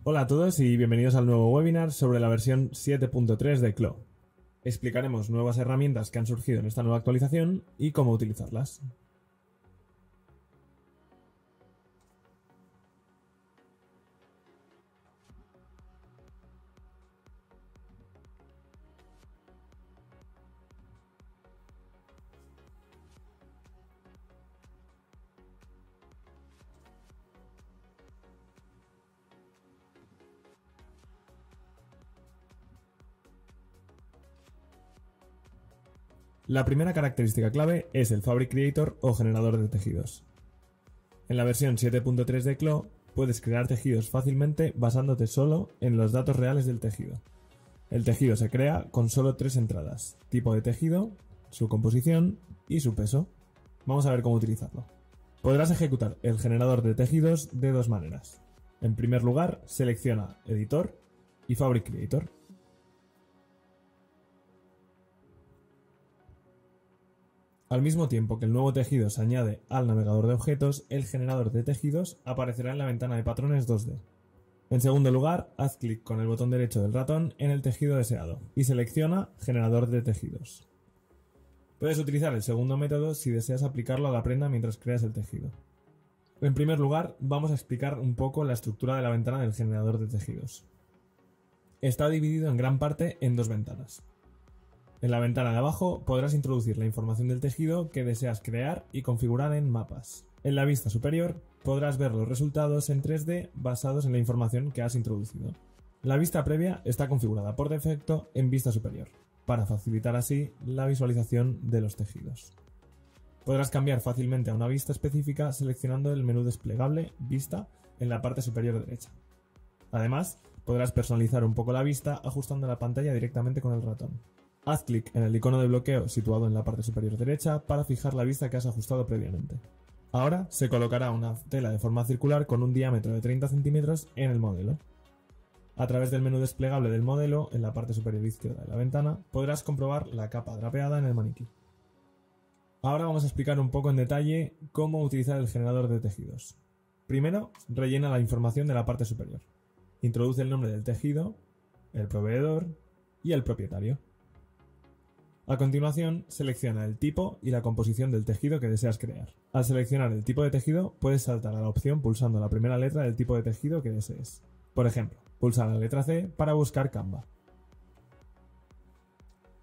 Hola a todos y bienvenidos al nuevo webinar sobre la versión 7.3 de CLO. Explicaremos nuevas herramientas que han surgido en esta nueva actualización y cómo utilizarlas. La primera característica clave es el Fabric Creator o generador de tejidos. En la versión 7.3 de CLO puedes crear tejidos fácilmente basándote solo en los datos reales del tejido. El tejido se crea con solo 3 entradas: tipo de tejido, su composición y su peso. Vamos a ver cómo utilizarlo. Podrás ejecutar el generador de tejidos de dos maneras. En primer lugar, selecciona Editor y Fabric Creator. Al mismo tiempo que el nuevo tejido se añade al navegador de objetos, el generador de tejidos aparecerá en la ventana de patrones 2D. En segundo lugar, haz clic con el botón derecho del ratón en el tejido deseado y selecciona Generador de tejidos. Puedes utilizar el segundo método si deseas aplicarlo a la prenda mientras creas el tejido. En primer lugar, vamos a explicar un poco la estructura de la ventana del generador de tejidos. Está dividido en gran parte en dos ventanas. En la ventana de abajo podrás introducir la información del tejido que deseas crear y configurar en mapas. En la vista superior podrás ver los resultados en 3D basados en la información que has introducido. La vista previa está configurada por defecto en vista superior, para facilitar así la visualización de los tejidos. Podrás cambiar fácilmente a una vista específica seleccionando el menú desplegable Vista en la parte superior derecha. Además, podrás personalizar un poco la vista ajustando la pantalla directamente con el ratón. Haz clic en el icono de bloqueo situado en la parte superior derecha para fijar la vista que has ajustado previamente. Ahora se colocará una tela de forma circular con un diámetro de 30 centímetros en el modelo. A través del menú desplegable del modelo, en la parte superior izquierda de la ventana, podrás comprobar la capa drapeada en el maniquí. Ahora vamos a explicar un poco en detalle cómo utilizar el generador de tejidos. Primero, rellena la información de la parte superior. Introduce el nombre del tejido, el proveedor y el propietario. A continuación, selecciona el tipo y la composición del tejido que deseas crear. Al seleccionar el tipo de tejido, puedes saltar a la opción pulsando la primera letra del tipo de tejido que desees. Por ejemplo, pulsa la letra C para buscar Canva.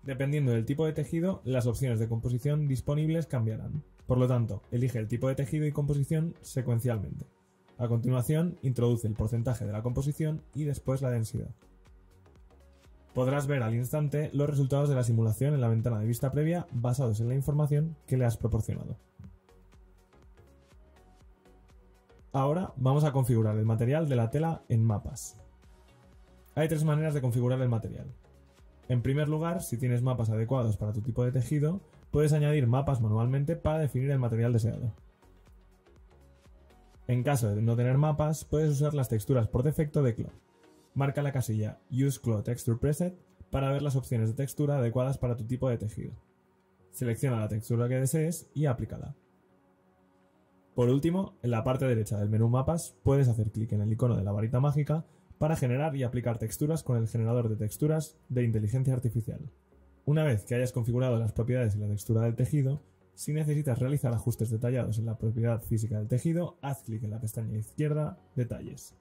Dependiendo del tipo de tejido, las opciones de composición disponibles cambiarán. Por lo tanto, elige el tipo de tejido y composición secuencialmente. A continuación, introduce el porcentaje de la composición y después la densidad. Podrás ver al instante los resultados de la simulación en la ventana de vista previa basados en la información que le has proporcionado. Ahora vamos a configurar el material de la tela en mapas. Hay tres maneras de configurar el material. En primer lugar, si tienes mapas adecuados para tu tipo de tejido, puedes añadir mapas manualmente para definir el material deseado. En caso de no tener mapas, puedes usar las texturas por defecto de CLO. Marca la casilla Use CLO Texture Preset para ver las opciones de textura adecuadas para tu tipo de tejido. Selecciona la textura que desees y aplícala. Por último, en la parte derecha del menú Mapas puedes hacer clic en el icono de la varita mágica para generar y aplicar texturas con el generador de texturas de inteligencia artificial. Una vez que hayas configurado las propiedades y la textura del tejido, si necesitas realizar ajustes detallados en la propiedad física del tejido, haz clic en la pestaña izquierda Detalles.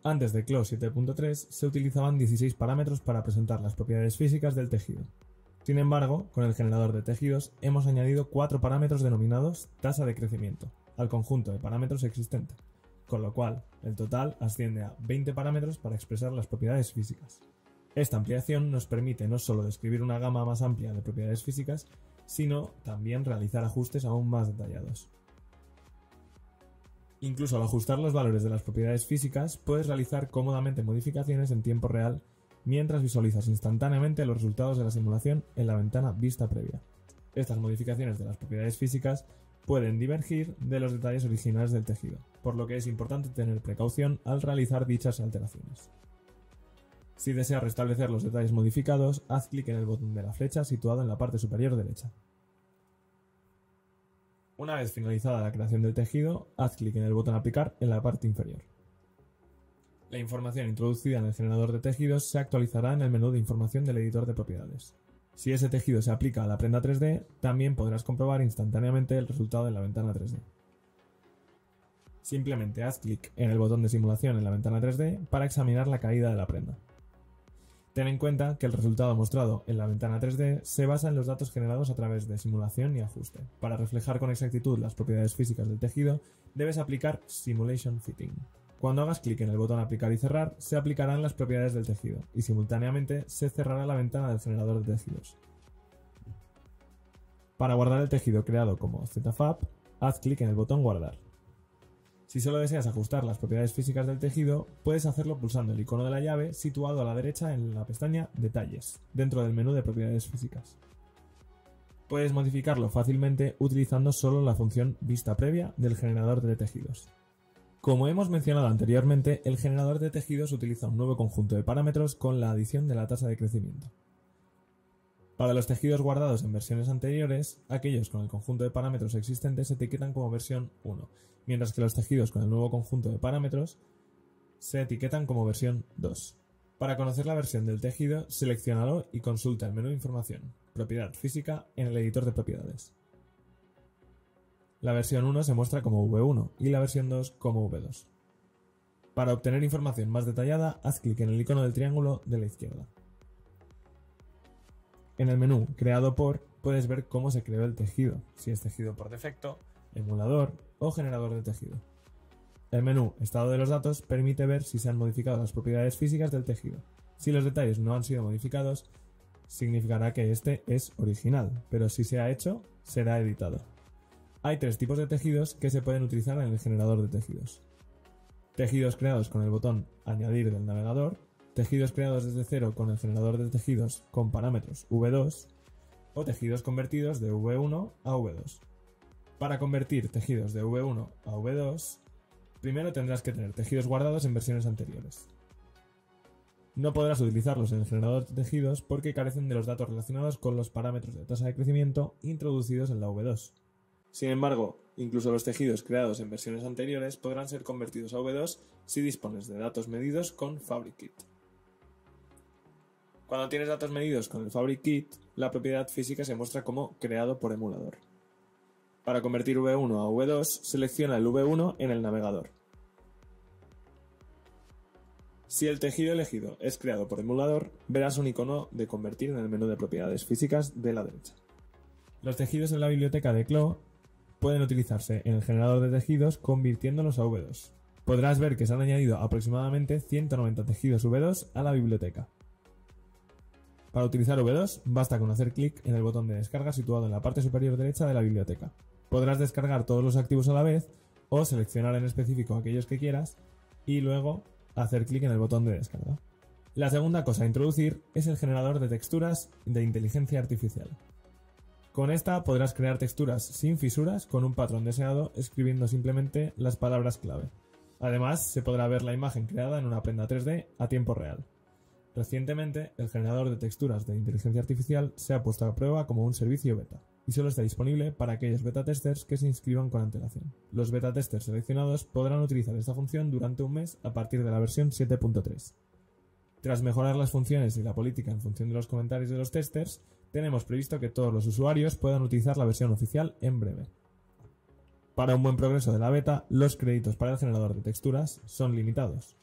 Antes de CLO 7.3 se utilizaban 16 parámetros para presentar las propiedades físicas del tejido. Sin embargo, con el generador de tejidos hemos añadido 4 parámetros denominados tasa de crecimiento al conjunto de parámetros existente, con lo cual el total asciende a 20 parámetros para expresar las propiedades físicas. Esta ampliación nos permite no solo describir una gama más amplia de propiedades físicas, sino también realizar ajustes aún más detallados. Incluso al ajustar los valores de las propiedades físicas, puedes realizar cómodamente modificaciones en tiempo real mientras visualizas instantáneamente los resultados de la simulación en la ventana Vista previa. Estas modificaciones de las propiedades físicas pueden divergir de los detalles originales del tejido, por lo que es importante tener precaución al realizar dichas alteraciones. Si deseas restablecer los detalles modificados, haz clic en el botón de la flecha situado en la parte superior derecha. Una vez finalizada la creación del tejido, haz clic en el botón Aplicar en la parte inferior. La información introducida en el generador de tejidos se actualizará en el menú de información del editor de propiedades. Si ese tejido se aplica a la prenda 3D, también podrás comprobar instantáneamente el resultado en la ventana 3D. Simplemente haz clic en el botón de simulación en la ventana 3D para examinar la caída de la prenda. Ten en cuenta que el resultado mostrado en la ventana 3D se basa en los datos generados a través de simulación y ajuste. Para reflejar con exactitud las propiedades físicas del tejido, debes aplicar Simulation Fitting. Cuando hagas clic en el botón Aplicar y Cerrar, se aplicarán las propiedades del tejido y simultáneamente se cerrará la ventana del generador de tejidos. Para guardar el tejido creado como ZFAB, haz clic en el botón Guardar. Si solo deseas ajustar las propiedades físicas del tejido, puedes hacerlo pulsando el icono de la llave situado a la derecha en la pestaña Detalles, dentro del menú de propiedades físicas. Puedes modificarlo fácilmente utilizando solo la función Vista Previa del generador de tejidos. Como hemos mencionado anteriormente, el generador de tejidos utiliza un nuevo conjunto de parámetros con la adición de la tasa de crecimiento. Para los tejidos guardados en versiones anteriores, aquellos con el conjunto de parámetros existentes se etiquetan como versión 1, mientras que los tejidos con el nuevo conjunto de parámetros se etiquetan como versión 2. Para conocer la versión del tejido, selecciónalo y consulta el menú Información, Propiedad Física en el editor de propiedades. La versión 1 se muestra como V1 y la versión 2 como V2. Para obtener información más detallada, haz clic en el icono del triángulo de la izquierda. En el menú Creado por, puedes ver cómo se creó el tejido, si es tejido por defecto, emulador o generador de tejido. El menú Estado de los datos permite ver si se han modificado las propiedades físicas del tejido. Si los detalles no han sido modificados, significará que este es original, pero si se ha hecho, será editado. Hay tres tipos de tejidos que se pueden utilizar en el generador de tejidos. Tejidos creados con el botón Añadir del navegador, tejidos creados desde cero con el generador de tejidos con parámetros V2 o tejidos convertidos de V1 a V2. Para convertir tejidos de V1 a V2, primero tendrás que tener tejidos guardados en versiones anteriores. No podrás utilizarlos en el generador de tejidos porque carecen de los datos relacionados con los parámetros de tasa de crecimiento introducidos en la V2. Sin embargo, incluso los tejidos creados en versiones anteriores podrán ser convertidos a V2 si dispones de datos medidos con FabricKit. Cuando tienes datos medidos con el FabricKit, la propiedad física se muestra como creado por emulador. Para convertir V1 a V2, selecciona el V1 en el navegador. Si el tejido elegido es creado por emulador, verás un icono de convertir en el menú de propiedades físicas de la derecha. Los tejidos en la biblioteca de CLO pueden utilizarse en el generador de tejidos convirtiéndolos a V2. Podrás ver que se han añadido aproximadamente 190 tejidos V2 a la biblioteca. Para utilizar V2, basta con hacer clic en el botón de descarga situado en la parte superior derecha de la biblioteca. Podrás descargar todos los activos a la vez o seleccionar en específico aquellos que quieras y luego hacer clic en el botón de descarga. La segunda cosa a introducir es el generador de texturas de inteligencia artificial. Con esta podrás crear texturas sin fisuras con un patrón deseado escribiendo simplemente las palabras clave. Además, se podrá ver la imagen creada en una prenda 3D a tiempo real. Recientemente, el generador de texturas de inteligencia artificial se ha puesto a prueba como un servicio beta y solo está disponible para aquellos beta testers que se inscriban con antelación. Los beta testers seleccionados podrán utilizar esta función durante un mes a partir de la versión 7.3. Tras mejorar las funciones y la política en función de los comentarios de los testers, tenemos previsto que todos los usuarios puedan utilizar la versión oficial en breve. Para un buen progreso de la beta, los créditos para el generador de texturas son limitados.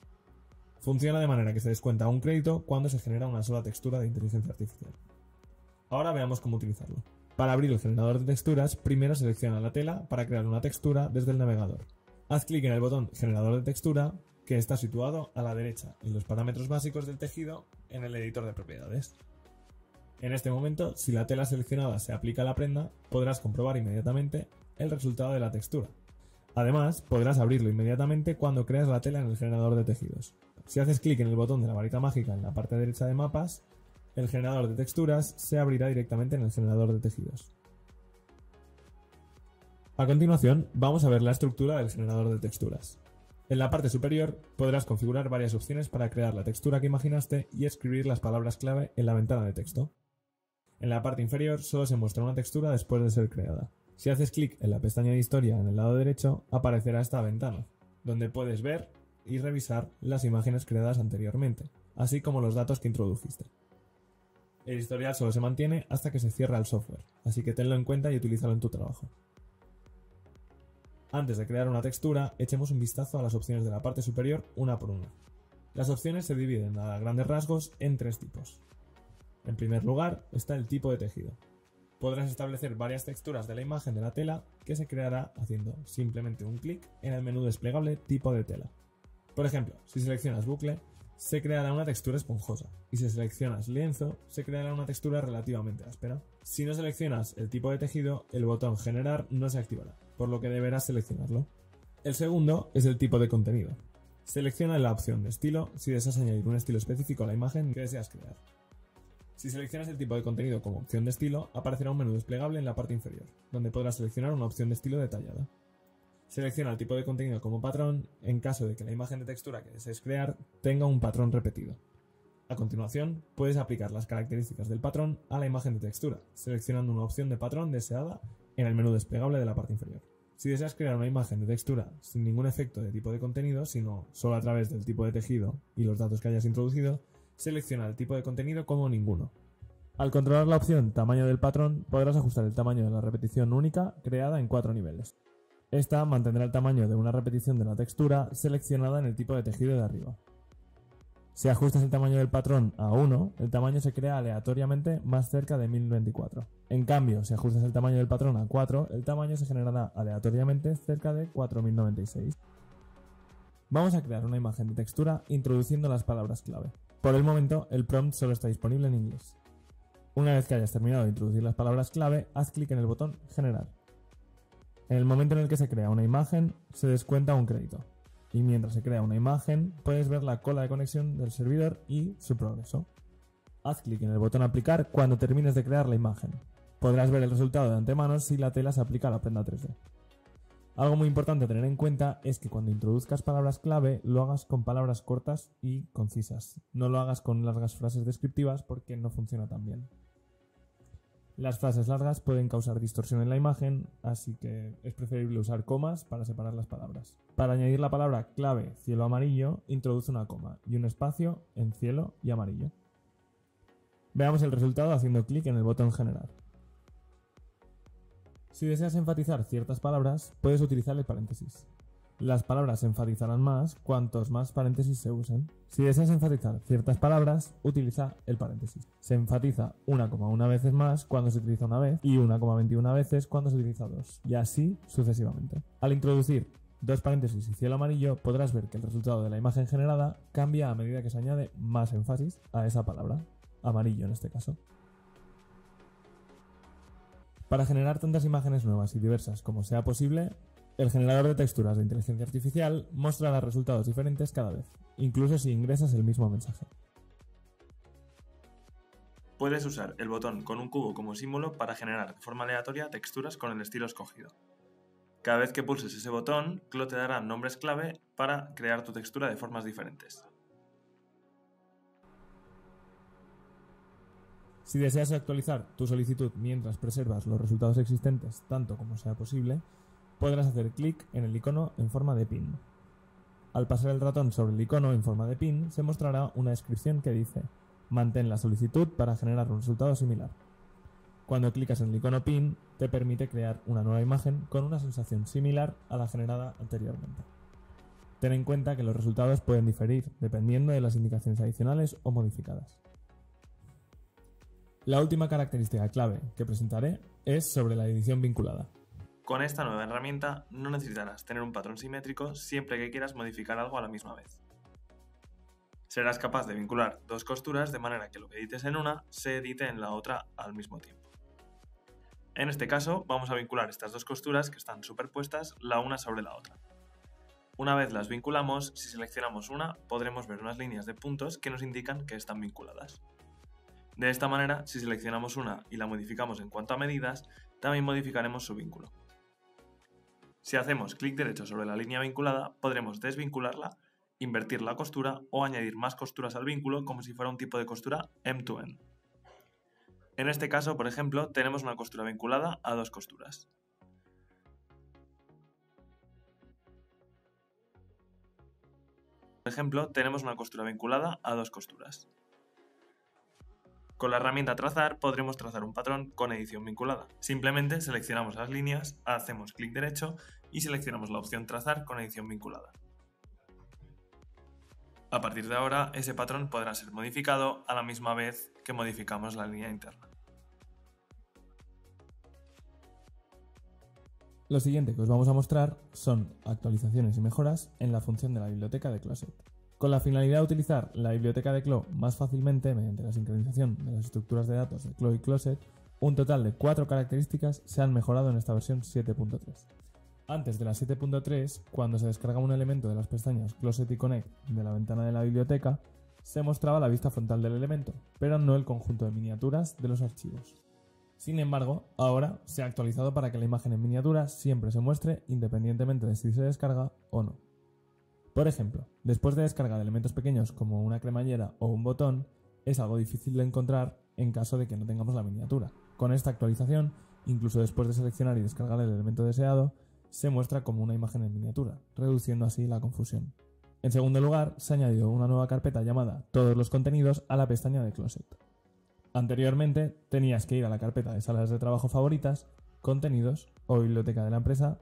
Funciona de manera que se descuenta un crédito cuando se genera una sola textura de inteligencia artificial. Ahora veamos cómo utilizarlo. Para abrir el generador de texturas, primero selecciona la tela para crear una textura desde el navegador. Haz clic en el botón Generador de textura, que está situado a la derecha en los parámetros básicos del tejido en el editor de propiedades. En este momento, si la tela seleccionada se aplica a la prenda, podrás comprobar inmediatamente el resultado de la textura. Además, podrás abrirlo inmediatamente cuando creas la tela en el generador de tejidos. Si haces clic en el botón de la varita mágica en la parte derecha de mapas, el generador de texturas se abrirá directamente en el generador de tejidos. A continuación, vamos a ver la estructura del generador de texturas. En la parte superior podrás configurar varias opciones para crear la textura que imaginaste y escribir las palabras clave en la ventana de texto. En la parte inferior solo se muestra una textura después de ser creada. Si haces clic en la pestaña de historia en el lado derecho, aparecerá esta ventana, donde puedes ver y revisar las imágenes creadas anteriormente, así como los datos que introdujiste. El historial solo se mantiene hasta que se cierra el software, así que tenlo en cuenta y utilízalo en tu trabajo. Antes de crear una textura, echemos un vistazo a las opciones de la parte superior una por una. Las opciones se dividen a grandes rasgos en tres tipos. En primer lugar está el tipo de tejido. Podrás establecer varias texturas de la imagen de la tela que se creará haciendo simplemente un clic en el menú desplegable tipo de tela. Por ejemplo, si seleccionas bucle, se creará una textura esponjosa, y si seleccionas lienzo, se creará una textura relativamente áspera. Si no seleccionas el tipo de tejido, el botón generar no se activará, por lo que deberás seleccionarlo. El segundo es el tipo de contenido. Selecciona la opción de estilo si deseas añadir un estilo específico a la imagen que deseas crear. Si seleccionas el tipo de contenido como opción de estilo, aparecerá un menú desplegable en la parte inferior, donde podrás seleccionar una opción de estilo detallada. Selecciona el tipo de contenido como patrón en caso de que la imagen de textura que desees crear tenga un patrón repetido. A continuación, puedes aplicar las características del patrón a la imagen de textura, seleccionando una opción de patrón deseada en el menú desplegable de la parte inferior. Si deseas crear una imagen de textura sin ningún efecto de tipo de contenido, sino solo a través del tipo de tejido y los datos que hayas introducido, selecciona el tipo de contenido como ninguno. Al controlar la opción tamaño del patrón, podrás ajustar el tamaño de la repetición única creada en 4 niveles. Esta mantendrá el tamaño de una repetición de la textura seleccionada en el tipo de tejido de arriba. Si ajustas el tamaño del patrón a 1, el tamaño se crea aleatoriamente más cerca de 1024. En cambio, si ajustas el tamaño del patrón a 4, el tamaño se generará aleatoriamente cerca de 4096. Vamos a crear una imagen de textura introduciendo las palabras clave. Por el momento, el prompt solo está disponible en inglés. Una vez que hayas terminado de introducir las palabras clave, haz clic en el botón Generar. En el momento en el que se crea una imagen, se descuenta un crédito. Y mientras se crea una imagen, puedes ver la cola de conexión del servidor y su progreso. Haz clic en el botón Aplicar cuando termines de crear la imagen. Podrás ver el resultado de antemano si la tela se aplica a la prenda 3D. Algo muy importante a tener en cuenta es que cuando introduzcas palabras clave, lo hagas con palabras cortas y concisas. No lo hagas con largas frases descriptivas porque no funciona tan bien. Las frases largas pueden causar distorsión en la imagen, así que es preferible usar comas para separar las palabras. Para añadir la palabra clave cielo amarillo, introduce una coma y un espacio en cielo y amarillo. Veamos el resultado haciendo clic en el botón Generar. Si deseas enfatizar ciertas palabras, puedes utilizar el paréntesis. Las palabras se enfatizarán más cuantos más paréntesis se usen. Si deseas enfatizar ciertas palabras, utiliza el paréntesis. Se enfatiza 1,1 veces más cuando se utiliza una vez y 1,21 veces cuando se utiliza dos, y así sucesivamente. Al introducir dos paréntesis y cielo amarillo, podrás ver que el resultado de la imagen generada cambia a medida que se añade más énfasis a esa palabra, amarillo en este caso. Para generar tantas imágenes nuevas y diversas como sea posible, el generador de texturas de inteligencia artificial mostrará resultados diferentes cada vez, incluso si ingresas el mismo mensaje. Puedes usar el botón con un cubo como símbolo para generar de forma aleatoria texturas con el estilo escogido. Cada vez que pulses ese botón, Clo te dará nombres clave para crear tu textura de formas diferentes. Si deseas actualizar tu solicitud mientras preservas los resultados existentes tanto como sea posible, podrás hacer clic en el icono en forma de pin. Al pasar el ratón sobre el icono en forma de pin, se mostrará una descripción que dice: mantén la solicitud para generar un resultado similar. Cuando clicas en el icono pin, te permite crear una nueva imagen con una sensación similar a la generada anteriormente. Ten en cuenta que los resultados pueden diferir dependiendo de las indicaciones adicionales o modificadas. La última característica clave que presentaré es sobre la edición vinculada. Con esta nueva herramienta no necesitarás tener un patrón simétrico siempre que quieras modificar algo a la misma vez. Serás capaz de vincular dos costuras de manera que lo que edites en una se edite en la otra al mismo tiempo. En este caso vamos a vincular estas dos costuras que están superpuestas la una sobre la otra. Una vez las vinculamos, si seleccionamos una, podremos ver unas líneas de puntos que nos indican que están vinculadas. De esta manera, si seleccionamos una y la modificamos en cuanto a medidas, también modificaremos su vínculo. Si hacemos clic derecho sobre la línea vinculada, podremos desvincularla, invertir la costura o añadir más costuras al vínculo como si fuera un tipo de costura end-to-end. En este caso, por ejemplo, tenemos una costura vinculada a dos costuras. Por ejemplo, tenemos una costura vinculada a dos costuras. Con la herramienta Trazar podremos trazar un patrón con edición vinculada. Simplemente seleccionamos las líneas, hacemos clic derecho y seleccionamos la opción Trazar con edición vinculada. A partir de ahora, ese patrón podrá ser modificado a la misma vez que modificamos la línea interna. Lo siguiente que os vamos a mostrar son actualizaciones y mejoras en la función de la biblioteca de Closet. Con la finalidad de utilizar la biblioteca de Clo más fácilmente mediante la sincronización de las estructuras de datos de Clo y Closet, un total de 4 características se han mejorado en esta versión 7.3. Antes de la 7.3, cuando se descarga un elemento de las pestañas Closet y Connect de la ventana de la biblioteca, se mostraba la vista frontal del elemento, pero no el conjunto de miniaturas de los archivos. Sin embargo, ahora se ha actualizado para que la imagen en miniatura siempre se muestre independientemente de si se descarga o no. Por ejemplo, después de descarga de elementos pequeños como una cremallera o un botón, es algo difícil de encontrar en caso de que no tengamos la miniatura. Con esta actualización, incluso después de seleccionar y descargar el elemento deseado, se muestra como una imagen en miniatura, reduciendo así la confusión. En segundo lugar, se ha añadido una nueva carpeta llamada Todos los contenidos a la pestaña de Closet. Anteriormente tenías que ir a la carpeta de salas de trabajo favoritas, contenidos o biblioteca de la empresa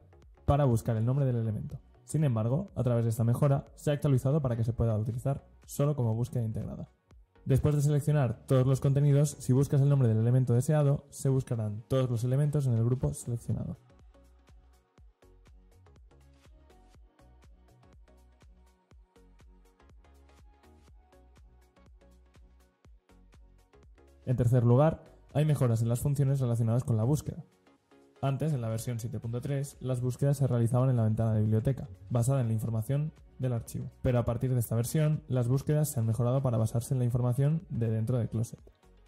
para buscar el nombre del elemento. Sin embargo, a través de esta mejora, se ha actualizado para que se pueda utilizar solo como búsqueda integrada. Después de seleccionar todos los contenidos, si buscas el nombre del elemento deseado, se buscarán todos los elementos en el grupo seleccionado. En tercer lugar, hay mejoras en las funciones relacionadas con la búsqueda. Antes, en la versión 7.3, las búsquedas se realizaban en la ventana de biblioteca, basada en la información del archivo. Pero a partir de esta versión, las búsquedas se han mejorado para basarse en la información de dentro de Closet.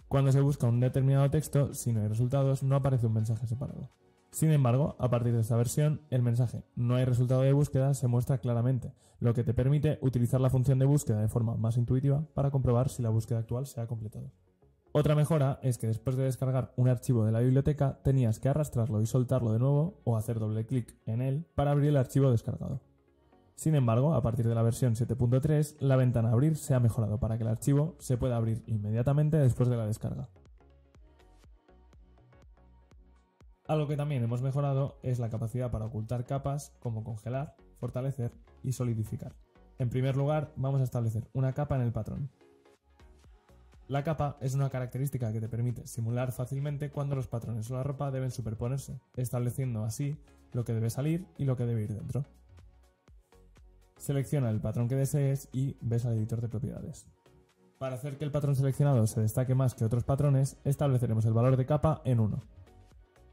Cuando se busca un determinado texto, si no hay resultados, no aparece un mensaje separado. Sin embargo, a partir de esta versión, el mensaje "no hay resultado de búsqueda" se muestra claramente, lo que te permite utilizar la función de búsqueda de forma más intuitiva para comprobar si la búsqueda actual se ha completado. Otra mejora es que después de descargar un archivo de la biblioteca tenías que arrastrarlo y soltarlo de nuevo o hacer doble clic en él para abrir el archivo descargado. Sin embargo, a partir de la versión 7.3, la ventana Abrir se ha mejorado para que el archivo se pueda abrir inmediatamente después de la descarga. Algo que también hemos mejorado es la capacidad para ocultar capas como congelar, fortalecer y solidificar. En primer lugar, vamos a establecer una capa en el patrón. La capa es una característica que te permite simular fácilmente cuando los patrones o la ropa deben superponerse, estableciendo así lo que debe salir y lo que debe ir dentro. Selecciona el patrón que desees y ves al editor de propiedades. Para hacer que el patrón seleccionado se destaque más que otros patrones, estableceremos el valor de capa en 1.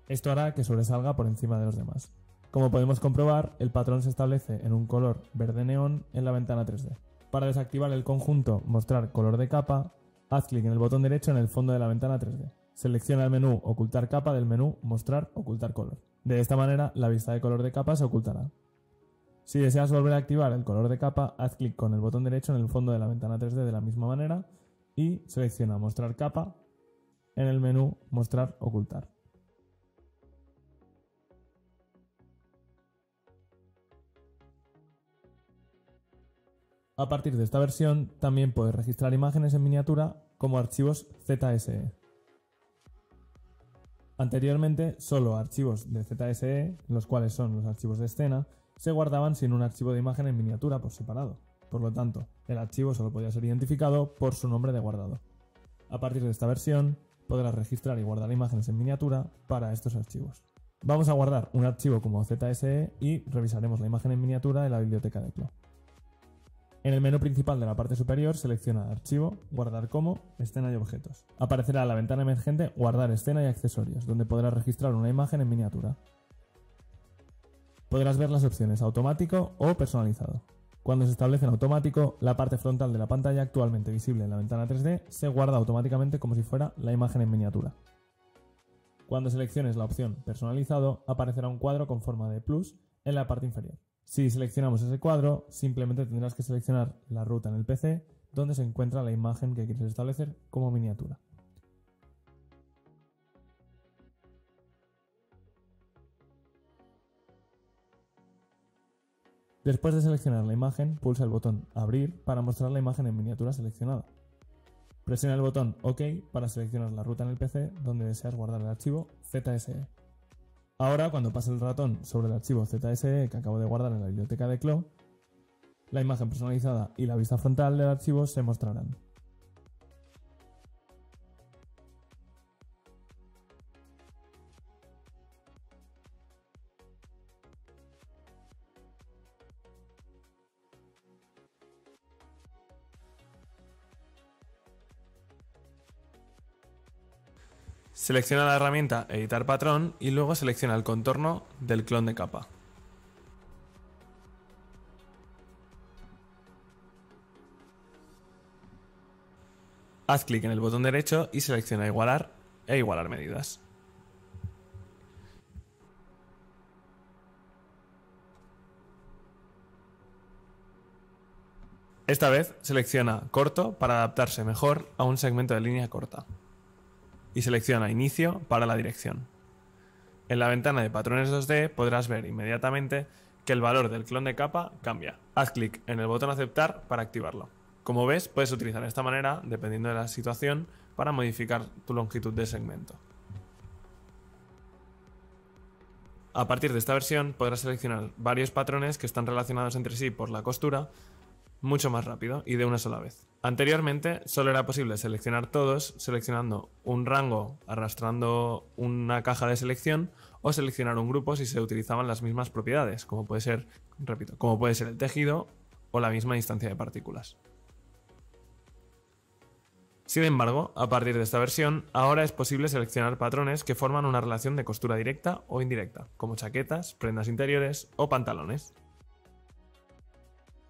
Esto hará que sobresalga por encima de los demás. Como podemos comprobar, el patrón se establece en un color verde neón en la ventana 3D. Para desactivar el conjunto Mostrar color de capa, haz clic en el botón derecho en el fondo de la ventana 3D. Selecciona el menú Ocultar capa del menú Mostrar ocultar color. De esta manera, la vista de color de capa se ocultará. Si deseas volver a activar el color de capa, haz clic con el botón derecho en el fondo de la ventana 3D de la misma manera y selecciona Mostrar capa en el menú Mostrar ocultar. A partir de esta versión, también puedes registrar imágenes en miniatura como archivos ZSE. Anteriormente, solo archivos de ZSE, los cuales son los archivos de escena, se guardaban sin un archivo de imagen en miniatura por separado. Por lo tanto, el archivo solo podía ser identificado por su nombre de guardado. A partir de esta versión, podrás registrar y guardar imágenes en miniatura para estos archivos. Vamos a guardar un archivo como ZSE y revisaremos la imagen en miniatura de la biblioteca de Clo. En el menú principal de la parte superior, selecciona Archivo, Guardar como, Escena y Objetos. Aparecerá la ventana emergente Guardar escena y accesorios, donde podrás registrar una imagen en miniatura. Podrás ver las opciones Automático o Personalizado. Cuando se establece en automático, la parte frontal de la pantalla actualmente visible en la ventana 3D se guarda automáticamente como si fuera la imagen en miniatura. Cuando selecciones la opción Personalizado, aparecerá un cuadro con forma de plus en la parte inferior. Si seleccionamos ese cuadro, simplemente tendrás que seleccionar la ruta en el PC donde se encuentra la imagen que quieres establecer como miniatura. Después de seleccionar la imagen, pulsa el botón Abrir para mostrar la imagen en miniatura seleccionada. Presiona el botón OK para seleccionar la ruta en el PC donde deseas guardar el archivo ZSE. Ahora, cuando pase el ratón sobre el archivo ZSE que acabo de guardar en la biblioteca de Clo, la imagen personalizada y la vista frontal del archivo se mostrarán. Selecciona la herramienta Editar patrón y luego selecciona el contorno del clon de capa. Haz clic en el botón derecho y selecciona Igualar e igualar medidas. Esta vez selecciona Corto para adaptarse mejor a un segmento de línea corta. Y selecciona Inicio para la dirección. En la ventana de patrones 2D podrás ver inmediatamente que el valor del clon de capa cambia. Haz clic en el botón Aceptar para activarlo. Como ves, puedes utilizar esta manera, dependiendo de la situación, para modificar tu longitud de segmento. A partir de esta versión podrás seleccionar varios patrones que están relacionados entre sí por la costura mucho más rápido y de una sola vez. Anteriormente solo era posible seleccionar todos seleccionando un rango arrastrando una caja de selección o seleccionar un grupo si se utilizaban las mismas propiedades, como puede ser, como puede ser el tejido o la misma instancia de partículas. Sin embargo, a partir de esta versión, ahora es posible seleccionar patrones que forman una relación de costura directa o indirecta, como chaquetas, prendas interiores o pantalones.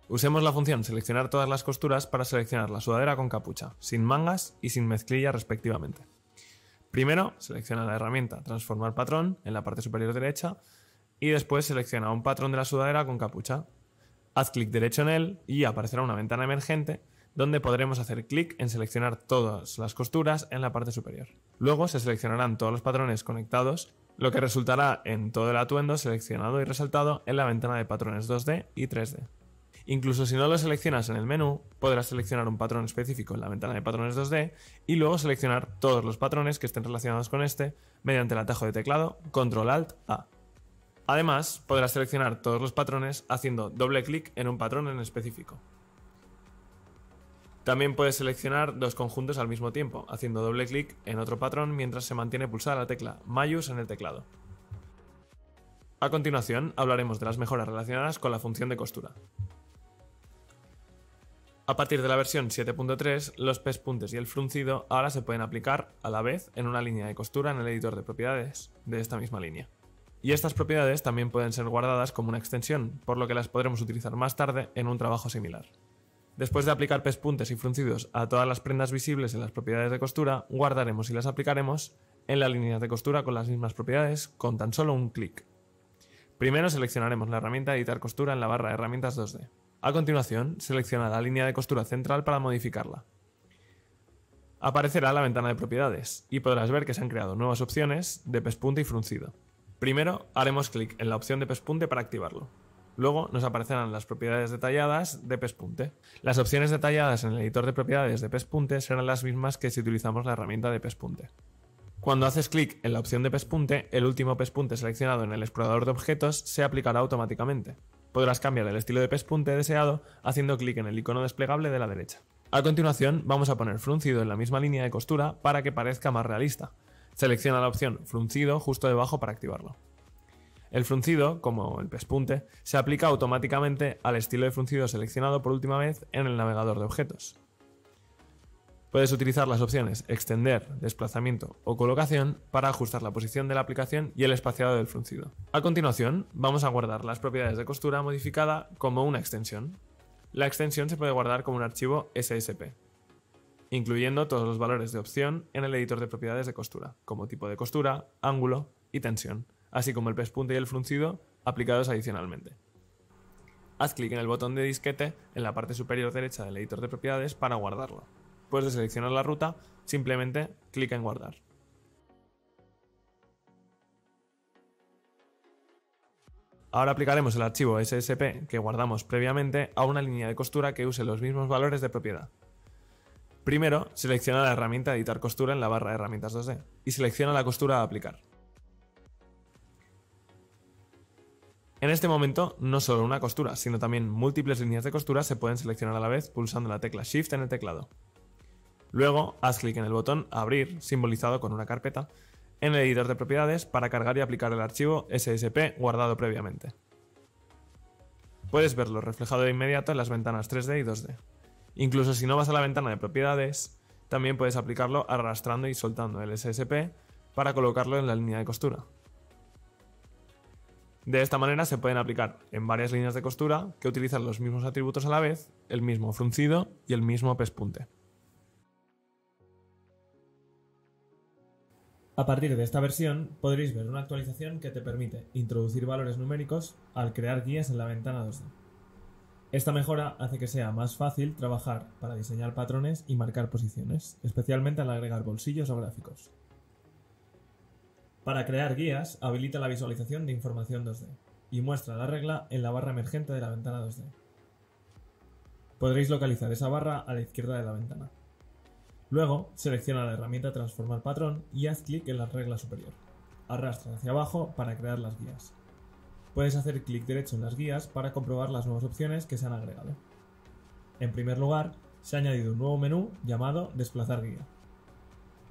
Usemos la función seleccionar todas las costuras para seleccionar la sudadera con capucha, sin mangas y sin mezclilla respectivamente. Primero, selecciona la herramienta Transformar patrón en la parte superior derecha y después selecciona un patrón de la sudadera con capucha. Haz clic derecho en él y aparecerá una ventana emergente donde podremos hacer clic en seleccionar todas las costuras en la parte superior. Luego se seleccionarán todos los patrones conectados, lo que resultará en todo el atuendo seleccionado y resaltado en la ventana de patrones 2D y 3D. Incluso si no lo seleccionas en el menú, podrás seleccionar un patrón específico en la ventana de patrones 2D y luego seleccionar todos los patrones que estén relacionados con este mediante el atajo de teclado Ctrl-Alt-A. Además, podrás seleccionar todos los patrones haciendo doble clic en un patrón en específico. También puedes seleccionar dos conjuntos al mismo tiempo, haciendo doble clic en otro patrón mientras se mantiene pulsada la tecla Mayús en el teclado. A continuación, hablaremos de las mejoras relacionadas con la función de costura. A partir de la versión 7.3, los pespuntes y el fruncido ahora se pueden aplicar a la vez en una línea de costura en el editor de propiedades de esta misma línea. Y estas propiedades también pueden ser guardadas como una extensión, por lo que las podremos utilizar más tarde en un trabajo similar. Después de aplicar pespuntes y fruncidos a todas las prendas visibles en las propiedades de costura, guardaremos y las aplicaremos en la línea de costura con las mismas propiedades con tan solo un clic. Primero seleccionaremos la herramienta Editar costura en la barra de herramientas 2D. A continuación, selecciona la línea de costura central para modificarla. Aparecerá la ventana de propiedades y podrás ver que se han creado nuevas opciones de pespunte y fruncido. Primero, haremos clic en la opción de pespunte para activarlo. Luego nos aparecerán las propiedades detalladas de pespunte. Las opciones detalladas en el editor de propiedades de pespunte serán las mismas que si utilizamos la herramienta de pespunte. Cuando haces clic en la opción de pespunte, el último pespunte seleccionado en el explorador de objetos se aplicará automáticamente. Podrás cambiar el estilo de pespunte deseado haciendo clic en el icono desplegable de la derecha. A continuación, vamos a poner fruncido en la misma línea de costura para que parezca más realista. Selecciona la opción fruncido justo debajo para activarlo. El fruncido, como el pespunte, se aplica automáticamente al estilo de fruncido seleccionado por última vez en el navegador de objetos. Puedes utilizar las opciones Extender, Desplazamiento o Colocación para ajustar la posición de la aplicación y el espaciado del fruncido. A continuación, vamos a guardar las propiedades de costura modificada como una extensión. La extensión se puede guardar como un archivo SSP, incluyendo todos los valores de opción en el editor de propiedades de costura, como tipo de costura, ángulo y tensión, así como el pespunte y el fruncido aplicados adicionalmente. Haz clic en el botón de disquete en la parte superior derecha del editor de propiedades para guardarlo. Después de seleccionar la ruta, simplemente clica en guardar. Ahora aplicaremos el archivo SSP que guardamos previamente a una línea de costura que use los mismos valores de propiedad. Primero, selecciona la herramienta Editar costura en la barra de herramientas 2D y selecciona la costura a aplicar. En este momento, no solo una costura, sino también múltiples líneas de costura se pueden seleccionar a la vez pulsando la tecla Shift en el teclado. Luego, haz clic en el botón Abrir, simbolizado con una carpeta, en el editor de propiedades para cargar y aplicar el archivo SSP guardado previamente. Puedes verlo reflejado de inmediato en las ventanas 3D y 2D. Incluso si no vas a la ventana de propiedades, también puedes aplicarlo arrastrando y soltando el SSP para colocarlo en la línea de costura. De esta manera se pueden aplicar en varias líneas de costura que utilizan los mismos atributos a la vez, el mismo fruncido y el mismo pespunte. A partir de esta versión podréis ver una actualización que te permite introducir valores numéricos al crear guías en la ventana 2D. Esta mejora hace que sea más fácil trabajar para diseñar patrones y marcar posiciones, especialmente al agregar bolsillos o gráficos. Para crear guías, habilita la visualización de información 2D y muestra la regla en la barra emergente de la ventana 2D. Podréis localizar esa barra a la izquierda de la ventana. Luego, selecciona la herramienta Transformar patrón y haz clic en la regla superior. Arrastra hacia abajo para crear las guías. Puedes hacer clic derecho en las guías para comprobar las nuevas opciones que se han agregado. En primer lugar, se ha añadido un nuevo menú llamado Desplazar guía.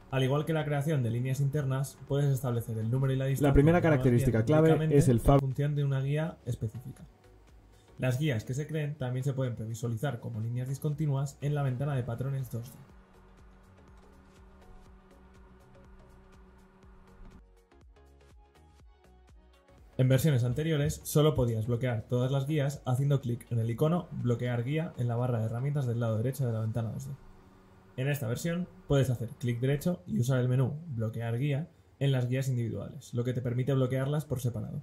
Al igual que la creación de líneas internas, puedes establecer el número y la distancia. La primera característica clave es el en función de una guía específica. Las guías que se creen también se pueden previsualizar como líneas discontinuas en la ventana de patrones 2D. En versiones anteriores, solo podías bloquear todas las guías haciendo clic en el icono Bloquear guía en la barra de herramientas del lado derecho de la ventana 2D. En esta versión, puedes hacer clic derecho y usar el menú Bloquear guía en las guías individuales, lo que te permite bloquearlas por separado.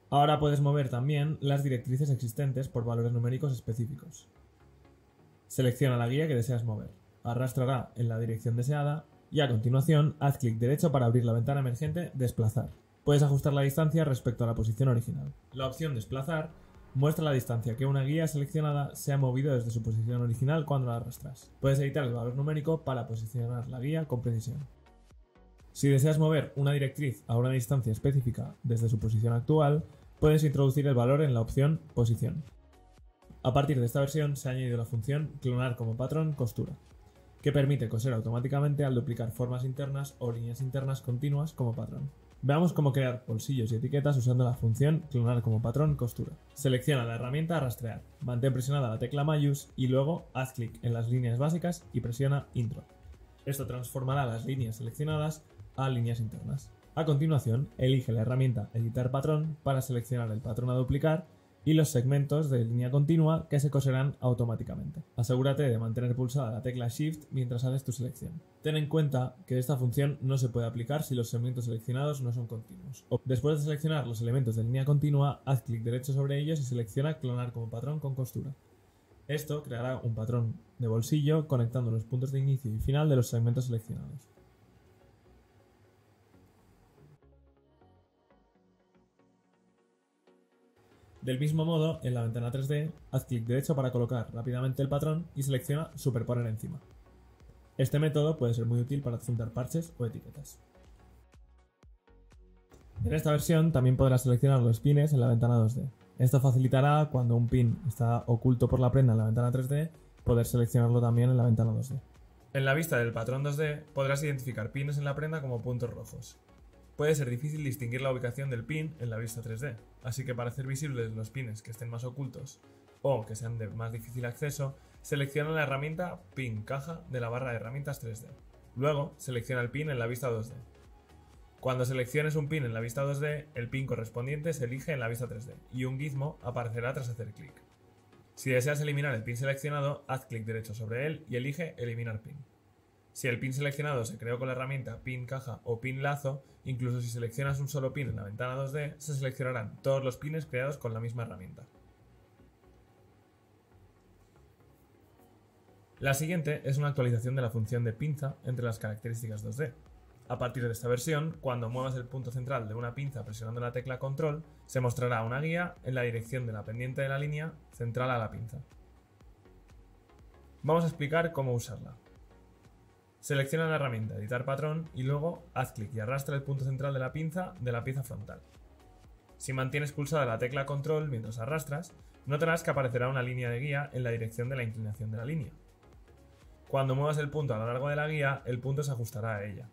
Ahora puedes mover también las directrices existentes por valores numéricos específicos. Selecciona la guía que deseas mover, arrastrará en la dirección deseada y a continuación haz clic derecho para abrir la ventana emergente Desplazar. Puedes ajustar la distancia respecto a la posición original. La opción Desplazar muestra la distancia que una guía seleccionada se ha movido desde su posición original cuando la arrastras. Puedes editar el valor numérico para posicionar la guía con precisión. Si deseas mover una directriz a una distancia específica desde su posición actual, puedes introducir el valor en la opción Posición. A partir de esta versión se ha añadido la función Clonar como patrón costura, que permite coser automáticamente al duplicar formas internas o líneas internas continuas como patrón. Veamos cómo crear bolsillos y etiquetas usando la función Clonar como patrón costura. Selecciona la herramienta Rastrear, mantén presionada la tecla Mayús y luego haz clic en las líneas básicas y presiona Intro. Esto transformará las líneas seleccionadas a líneas internas. A continuación, elige la herramienta Editar patrón para seleccionar el patrón a duplicar y los segmentos de línea continua que se coserán automáticamente. Asegúrate de mantener pulsada la tecla Shift mientras haces tu selección. Ten en cuenta que esta función no se puede aplicar si los segmentos seleccionados no son continuos. Después de seleccionar los elementos de línea continua, haz clic derecho sobre ellos y selecciona Clonar como patrón con costura. Esto creará un patrón de bolsillo conectando los puntos de inicio y final de los segmentos seleccionados. Del mismo modo, en la ventana 3D, haz clic derecho para colocar rápidamente el patrón y selecciona Superponer encima. Este método puede ser muy útil para adjuntar parches o etiquetas. En esta versión también podrás seleccionar los pines en la ventana 2D. Esto facilitará cuando un pin está oculto por la prenda en la ventana 3D, poder seleccionarlo también en la ventana 2D. En la vista del patrón 2D podrás identificar pines en la prenda como puntos rojos. Puede ser difícil distinguir la ubicación del pin en la vista 3D, así que para hacer visibles los pines que estén más ocultos o que sean de más difícil acceso, selecciona la herramienta Pin Caja de la barra de herramientas 3D. Luego, selecciona el pin en la vista 2D. Cuando selecciones un pin en la vista 2D, el pin correspondiente se elige en la vista 3D y un gizmo aparecerá tras hacer clic. Si deseas eliminar el pin seleccionado, haz clic derecho sobre él y elige Eliminar pin. Si el pin seleccionado se creó con la herramienta Pin Caja o Pin Lazo, incluso si seleccionas un solo pin en la ventana 2D, se seleccionarán todos los pines creados con la misma herramienta. La siguiente es una actualización de la función de pinza entre las características 2D. A partir de esta versión, cuando muevas el punto central de una pinza presionando la tecla Control, se mostrará una guía en la dirección de la pendiente de la línea central a la pinza. Vamos a explicar cómo usarla. Selecciona la herramienta Editar patrón y luego haz clic y arrastra el punto central de la pieza frontal. Si mantienes pulsada la tecla Control mientras arrastras, notarás que aparecerá una línea de guía en la dirección de la inclinación de la línea. Cuando muevas el punto a lo largo de la guía, el punto se ajustará a ella.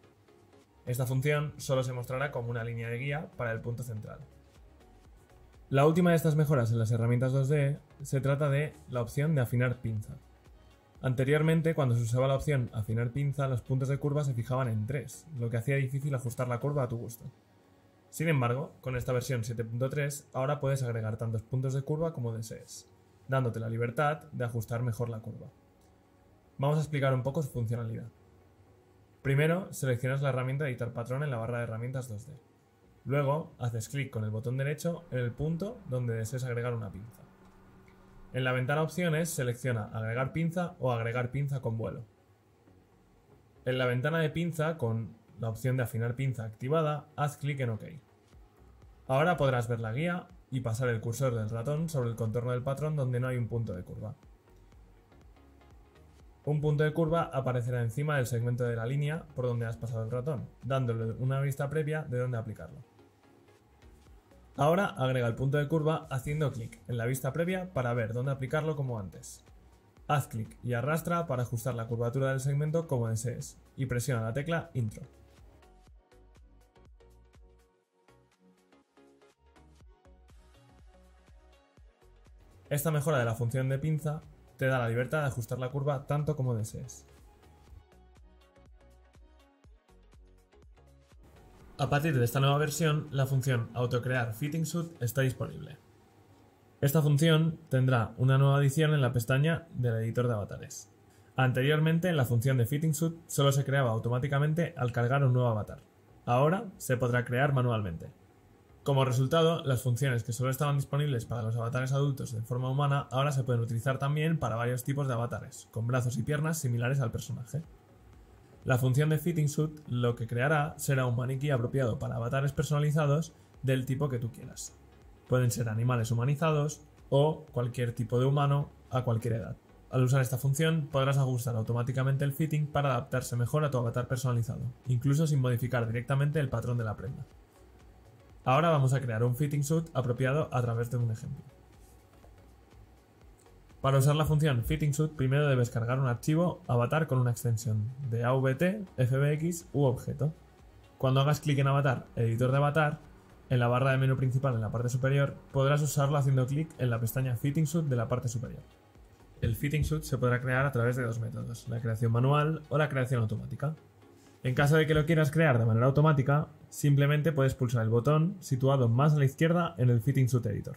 Esta función solo se mostrará como una línea de guía para el punto central. La última de estas mejoras en las herramientas 2D se trata de la opción de afinar pinza. Anteriormente, cuando se usaba la opción afinar pinza, los puntos de curva se fijaban en 3, lo que hacía difícil ajustar la curva a tu gusto. Sin embargo, con esta versión 7.3 ahora puedes agregar tantos puntos de curva como desees, dándote la libertad de ajustar mejor la curva. Vamos a explicar un poco su funcionalidad. Primero, seleccionas la herramienta Editar patrón en la barra de herramientas 2D. Luego, haces clic con el botón derecho en el punto donde desees agregar una pinza. En la ventana Opciones, selecciona Agregar pinza o Agregar pinza con vuelo. En la ventana de pinza, con la opción de afinar pinza activada, haz clic en OK. Ahora podrás ver la guía y pasar el cursor del ratón sobre el contorno del patrón donde no hay un punto de curva. Un punto de curva aparecerá encima del segmento de la línea por donde has pasado el ratón, dándole una vista previa de dónde aplicarlo. Ahora agrega el punto de curva haciendo clic en la vista previa para ver dónde aplicarlo como antes. Haz clic y arrastra para ajustar la curvatura del segmento como desees y presiona la tecla Intro. Esta mejora de la función de pinza te da la libertad de ajustar la curva tanto como desees. A partir de esta nueva versión, la función AutoCrear Fitting Suit está disponible. Esta función tendrá una nueva adición en la pestaña del editor de avatares. Anteriormente, la función de Fitting Suit solo se creaba automáticamente al cargar un nuevo avatar. Ahora se podrá crear manualmente. Como resultado, las funciones que solo estaban disponibles para los avatares adultos de forma humana ahora se pueden utilizar también para varios tipos de avatares, con brazos y piernas similares al personaje. La función de Fitting Suit lo que creará será un maniquí apropiado para avatares personalizados del tipo que tú quieras. Pueden ser animales humanizados o cualquier tipo de humano a cualquier edad. Al usar esta función podrás ajustar automáticamente el fitting para adaptarse mejor a tu avatar personalizado, incluso sin modificar directamente el patrón de la prenda. Ahora vamos a crear un Fitting Suit apropiado a través de un ejemplo. Para usar la función Fitting Suit, primero debes cargar un archivo avatar con una extensión de AVT, FBX u objeto. Cuando hagas clic en Avatar, Editor de Avatar, en la barra de menú principal en la parte superior, podrás usarlo haciendo clic en la pestaña Fitting Suit de la parte superior. El Fitting Suit se podrá crear a través de dos métodos, la creación manual o la creación automática. En caso de que lo quieras crear de manera automática, simplemente puedes pulsar el botón situado más a la izquierda en el Fitting Suit Editor.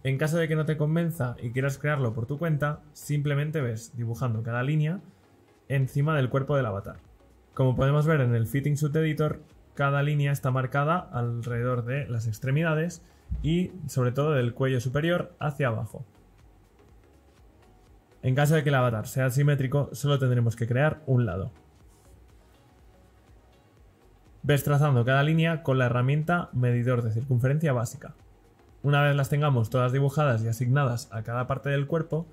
En caso de que no te convenza y quieras crearlo por tu cuenta, simplemente ves dibujando cada línea encima del cuerpo del avatar. Como podemos ver en el Fitting Suit Editor, cada línea está marcada alrededor de las extremidades y sobre todo del cuello superior hacia abajo. En caso de que el avatar sea simétrico, solo tendremos que crear un lado. Ves trazando cada línea con la herramienta Medidor de circunferencia básica. Una vez las tengamos todas dibujadas y asignadas a cada parte del cuerpo,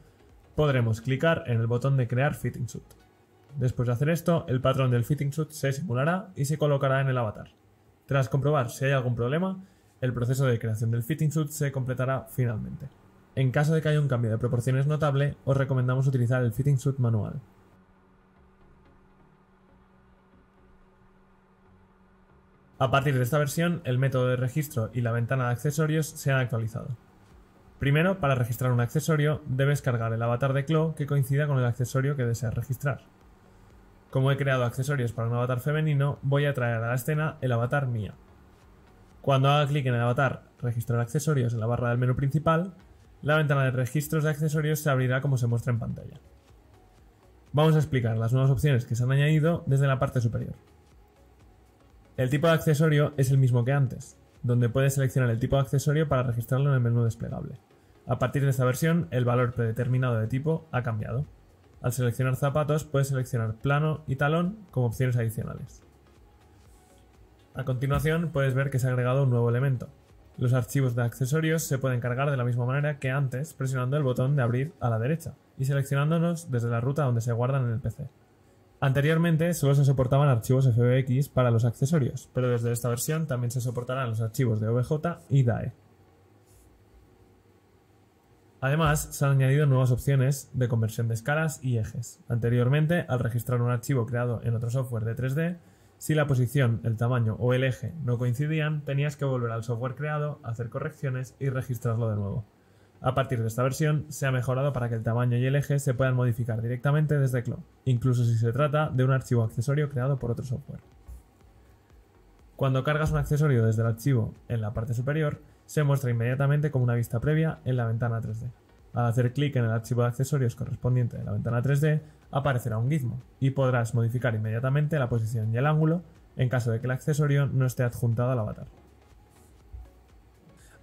podremos clicar en el botón de Crear Fitting Suit. Después de hacer esto, el patrón del Fitting Suit se simulará y se colocará en el avatar. Tras comprobar si hay algún problema, el proceso de creación del Fitting Suit se completará finalmente. En caso de que haya un cambio de proporciones notable, os recomendamos utilizar el Fitting Suit manual. A partir de esta versión, el método de registro y la ventana de accesorios se han actualizado. Primero, para registrar un accesorio, debes cargar el avatar de Chloe que coincida con el accesorio que deseas registrar. Como he creado accesorios para un avatar femenino, voy a traer a la escena el avatar Mia. Cuando haga clic en el avatar Registrar accesorios en la barra del menú principal, la ventana de registros de accesorios se abrirá como se muestra en pantalla. Vamos a explicar las nuevas opciones que se han añadido desde la parte superior. El tipo de accesorio es el mismo que antes, donde puedes seleccionar el tipo de accesorio para registrarlo en el menú desplegable. A partir de esta versión, el valor predeterminado de tipo ha cambiado. Al seleccionar zapatos, puedes seleccionar plano y talón como opciones adicionales. A continuación, puedes ver que se ha agregado un nuevo elemento. Los archivos de accesorios se pueden cargar de la misma manera que antes, presionando el botón de abrir a la derecha y seleccionándolos desde la ruta donde se guardan en el PC. Anteriormente solo se soportaban archivos FBX para los accesorios, pero desde esta versión también se soportarán los archivos de OBJ y DAE. Además, se han añadido nuevas opciones de conversión de escalas y ejes. Anteriormente, al registrar un archivo creado en otro software de 3D, si la posición, el tamaño o el eje no coincidían, tenías que volver al software creado, hacer correcciones y registrarlo de nuevo. A partir de esta versión, se ha mejorado para que el tamaño y el eje se puedan modificar directamente desde Chloe, incluso si se trata de un archivo accesorio creado por otro software. Cuando cargas un accesorio desde el archivo en la parte superior, se muestra inmediatamente como una vista previa en la ventana 3D. Al hacer clic en el archivo de accesorios correspondiente de la ventana 3D, aparecerá un gizmo y podrás modificar inmediatamente la posición y el ángulo en caso de que el accesorio no esté adjuntado al avatar.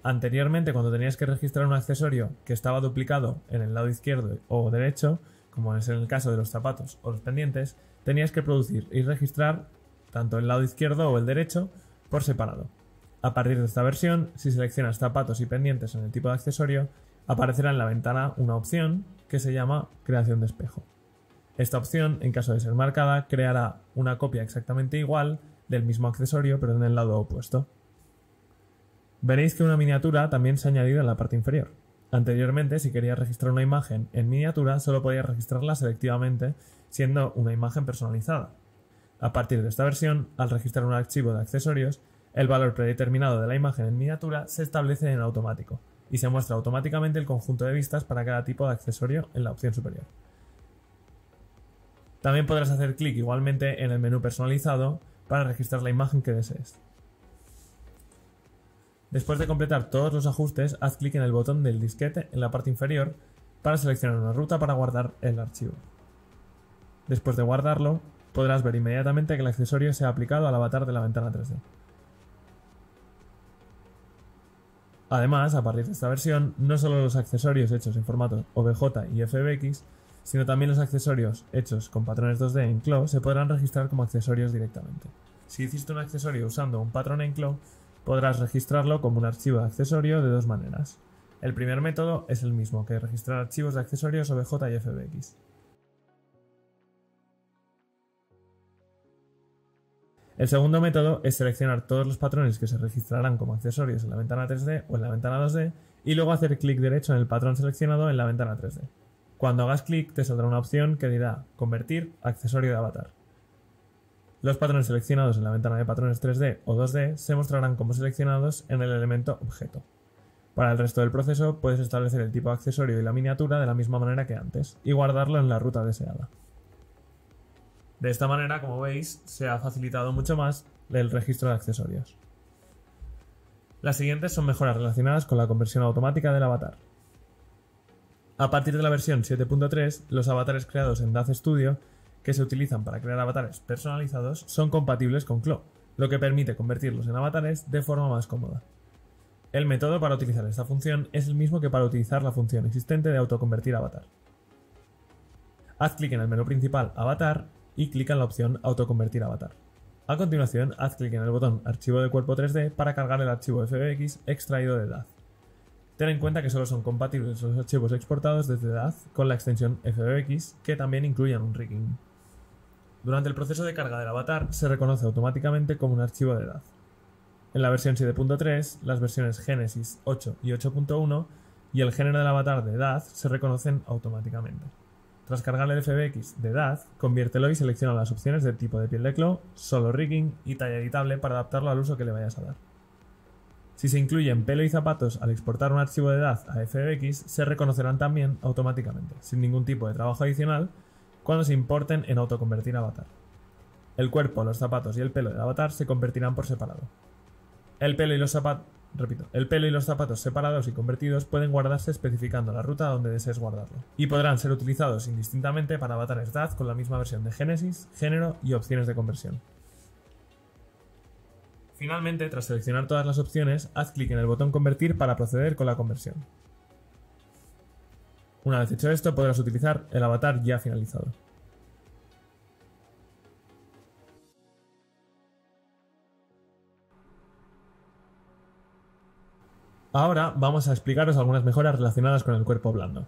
Anteriormente, cuando tenías que registrar un accesorio que estaba duplicado en el lado izquierdo o derecho, como es en el caso de los zapatos o los pendientes, tenías que producir y registrar tanto el lado izquierdo o el derecho por separado. A partir de esta versión, si seleccionas zapatos y pendientes en el tipo de accesorio, aparecerá en la ventana una opción que se llama Creación de espejo. Esta opción, en caso de ser marcada, creará una copia exactamente igual del mismo accesorio pero en el lado opuesto. Veréis que una miniatura también se ha añadido en la parte inferior. Anteriormente, si querías registrar una imagen en miniatura, solo podías registrarla selectivamente, siendo una imagen personalizada. A partir de esta versión, al registrar un archivo de accesorios, el valor predeterminado de la imagen en miniatura se establece en automático, y se muestra automáticamente el conjunto de vistas para cada tipo de accesorio en la opción superior. También podrás hacer clic igualmente en el menú personalizado para registrar la imagen que desees. Después de completar todos los ajustes, haz clic en el botón del disquete en la parte inferior para seleccionar una ruta para guardar el archivo. Después de guardarlo, podrás ver inmediatamente que el accesorio se ha aplicado al avatar de la ventana 3D. Además, a partir de esta versión, no solo los accesorios hechos en formatos OBJ y FBX, sino también los accesorios hechos con patrones 2D en Chloe se podrán registrar como accesorios directamente. Si hiciste un accesorio usando un patrón en Chloe, podrás registrarlo como un archivo de accesorio de dos maneras. El primer método es el mismo que registrar archivos de accesorios OBJ y FBX. El segundo método es seleccionar todos los patrones que se registrarán como accesorios en la ventana 3D o en la ventana 2D y luego hacer clic derecho en el patrón seleccionado en la ventana 3D. Cuando hagas clic te saldrá una opción que dirá Convertir accesorio de avatar. Los patrones seleccionados en la ventana de patrones 3D o 2D se mostrarán como seleccionados en el elemento objeto. Para el resto del proceso puedes establecer el tipo de accesorio y la miniatura de la misma manera que antes y guardarlo en la ruta deseada. De esta manera, como veis, se ha facilitado mucho más el registro de accesorios. Las siguientes son mejoras relacionadas con la conversión automática del avatar. A partir de la versión 7.3, los avatares creados en DAZ Studio, que se utilizan para crear avatares personalizados, son compatibles con Chloe, lo que permite convertirlos en avatares de forma más cómoda. El método para utilizar esta función es el mismo que para utilizar la función existente de autoconvertir avatar. Haz clic en el menú principal Avatar y clica en la opción Autoconvertir avatar. A continuación, haz clic en el botón Archivo de cuerpo 3D para cargar el archivo FBX extraído de DAZ. Ten en cuenta que solo son compatibles los archivos exportados desde DAZ con la extensión FBX, que también incluyen un rigging. Durante el proceso de carga del avatar se reconoce automáticamente como un archivo de DAZ. En la versión 7.3, las versiones Genesis 8 y 8.1 y el género del avatar de DAZ se reconocen automáticamente. Tras cargar el FBX de DAZ, conviértelo y selecciona las opciones de tipo de piel de Chloe, solo rigging y talla editable para adaptarlo al uso que le vayas a dar. Si se incluyen pelo y zapatos al exportar un archivo de edad a FBX, se reconocerán también automáticamente, sin ningún tipo de trabajo adicional, cuando se importen en autoconvertir avatar. El cuerpo, los zapatos y el pelo del avatar se convertirán por separado. El pelo y los zapatos separados y convertidos pueden guardarse especificando la ruta donde desees guardarlo, y podrán ser utilizados indistintamente para avatares DAZ con la misma versión de génesis, género y opciones de conversión. Finalmente, tras seleccionar todas las opciones, haz clic en el botón Convertir para proceder con la conversión. Una vez hecho esto, podrás utilizar el avatar ya finalizado. Ahora vamos a explicaros algunas mejoras relacionadas con el cuerpo blando.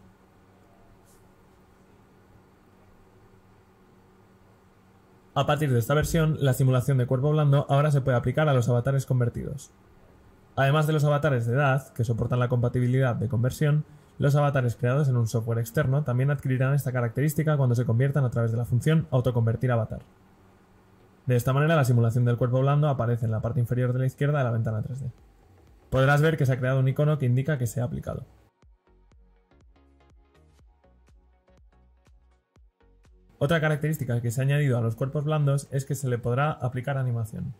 A partir de esta versión, la simulación de cuerpo blando ahora se puede aplicar a los avatares convertidos. Además de los avatares de edad, que soportan la compatibilidad de conversión, los avatares creados en un software externo también adquirirán esta característica cuando se conviertan a través de la función autoconvertir avatar. De esta manera, la simulación del cuerpo blando aparece en la parte inferior de la izquierda de la ventana 3D. Podrás ver que se ha creado un icono que indica que se ha aplicado. Otra característica que se ha añadido a los cuerpos blandos es que se le podrá aplicar animación.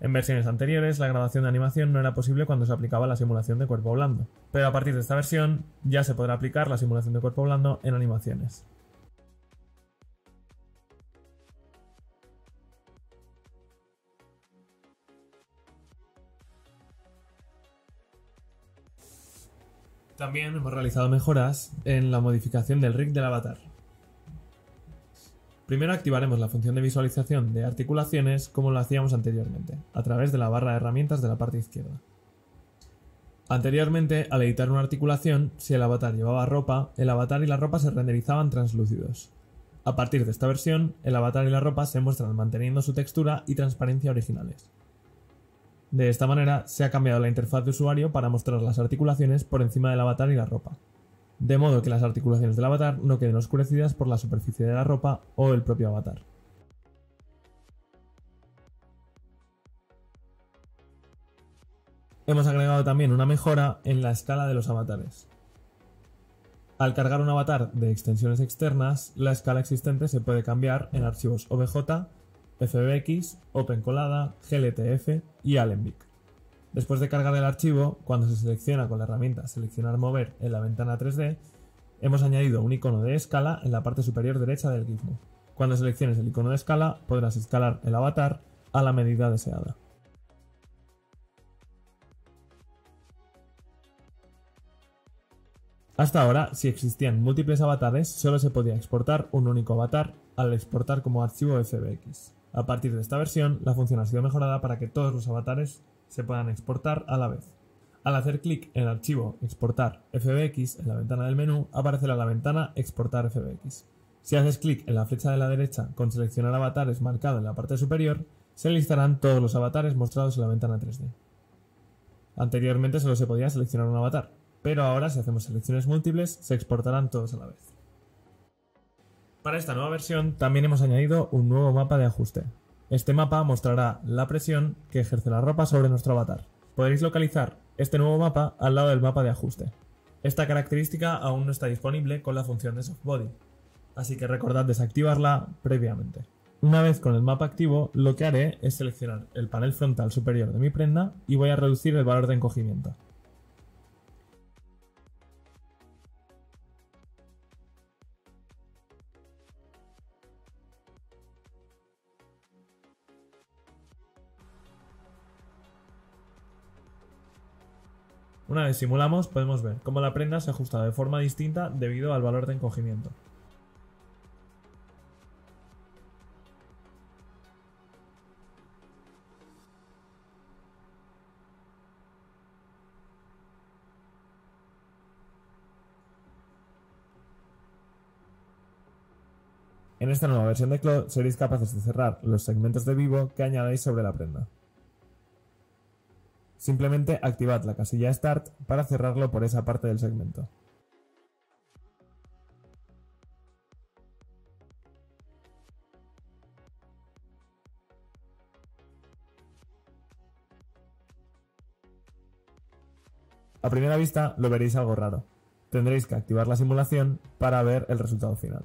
En versiones anteriores, la grabación de animación no era posible cuando se aplicaba la simulación de cuerpo blando, pero a partir de esta versión ya se podrá aplicar la simulación de cuerpo blando en animaciones. También hemos realizado mejoras en la modificación del rig del avatar. Primero activaremos la función de visualización de articulaciones como lo hacíamos anteriormente, a través de la barra de herramientas de la parte izquierda. Anteriormente, al editar una articulación, si el avatar llevaba ropa, el avatar y la ropa se renderizaban translúcidos. A partir de esta versión, el avatar y la ropa se muestran manteniendo su textura y transparencia originales. De esta manera, se ha cambiado la interfaz de usuario para mostrar las articulaciones por encima del avatar y la ropa, de modo que las articulaciones del avatar no queden oscurecidas por la superficie de la ropa o el propio avatar. Hemos agregado también una mejora en la escala de los avatares. Al cargar un avatar de extensiones externas, la escala existente se puede cambiar en archivos OBJ, FBX, OpenColada, GLTF y Alembic. Después de cargar el archivo, cuando se selecciona con la herramienta Seleccionar Mover en la ventana 3D, hemos añadido un icono de escala en la parte superior derecha del gizmo. Cuando selecciones el icono de escala, podrás escalar el avatar a la medida deseada. Hasta ahora, si existían múltiples avatares, solo se podía exportar un único avatar al exportar como archivo FBX. A partir de esta versión, la función ha sido mejorada para que todos los avatares se puedan exportar a la vez. Al hacer clic en el archivo Exportar FBX en la ventana del menú, aparecerá la ventana Exportar FBX. Si haces clic en la flecha de la derecha con Seleccionar avatares marcado en la parte superior, se listarán todos los avatares mostrados en la ventana 3D. Anteriormente solo se podía seleccionar un avatar, pero ahora si hacemos selecciones múltiples, se exportarán todos a la vez. Para esta nueva versión también hemos añadido un nuevo mapa de ajuste. Este mapa mostrará la presión que ejerce la ropa sobre nuestro avatar. Podréis localizar este nuevo mapa al lado del mapa de ajuste. Esta característica aún no está disponible con la función de SoftBody, así que recordad desactivarla previamente. Una vez con el mapa activo, lo que haré es seleccionar el panel frontal superior de mi prenda y voy a reducir el valor de encogimiento. Una vez simulamos, podemos ver cómo la prenda se ajusta de forma distinta debido al valor de encogimiento. En esta nueva versión de Claw seréis capaces de cerrar los segmentos de vivo que añadáis sobre la prenda. Simplemente activad la casilla Start para cerrarlo por esa parte del segmento. A primera vista lo veréis algo raro. Tendréis que activar la simulación para ver el resultado final.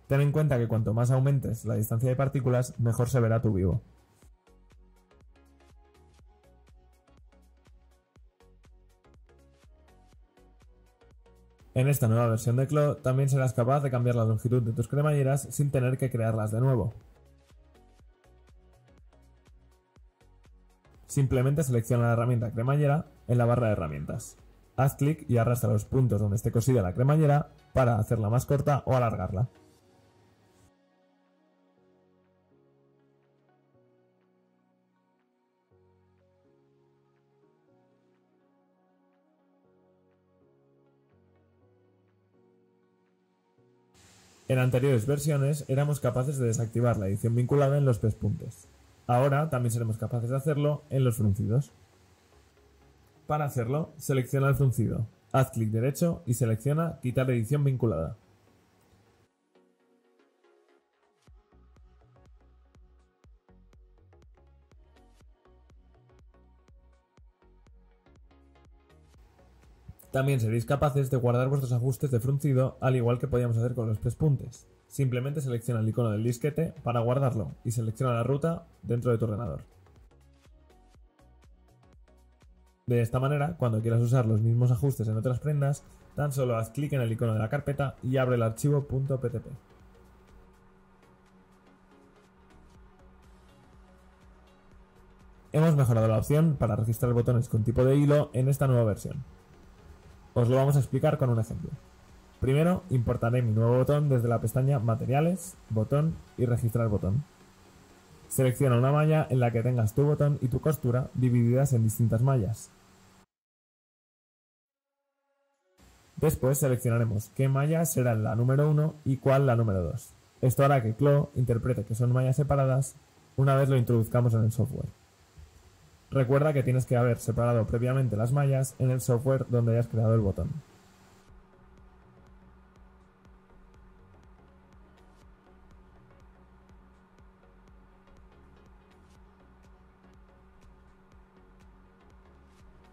Ten en cuenta que cuanto más aumentes la distancia de partículas, mejor se verá tu vivo. En esta nueva versión de Clo también serás capaz de cambiar la longitud de tus cremalleras sin tener que crearlas de nuevo. Simplemente selecciona la herramienta cremallera en la barra de herramientas. Haz clic y arrastra los puntos donde esté cosida la cremallera para hacerla más corta o alargarla. En anteriores versiones éramos capaces de desactivar la edición vinculada en los pespuntes. Ahora también seremos capaces de hacerlo en los fruncidos. Para hacerlo, selecciona el fruncido, haz clic derecho y selecciona Quitar edición vinculada. También seréis capaces de guardar vuestros ajustes de fruncido al igual que podíamos hacer con los pespuntes. Simplemente selecciona el icono del disquete para guardarlo y selecciona la ruta dentro de tu ordenador. De esta manera, cuando quieras usar los mismos ajustes en otras prendas, tan solo haz clic en el icono de la carpeta y abre el archivo .ptp. Hemos mejorado la opción para registrar botones con tipo de hilo en esta nueva versión. Os lo vamos a explicar con un ejemplo. Primero, importaré mi nuevo botón desde la pestaña Materiales, Botón y Registrar botón. Selecciona una malla en la que tengas tu botón y tu costura divididas en distintas mallas. Después seleccionaremos qué malla será la número 1 y cuál la número 2. Esto hará que Clo interprete que son mallas separadas una vez lo introduzcamos en el software. Recuerda que tienes que haber separado previamente las mallas en el software donde hayas creado el botón.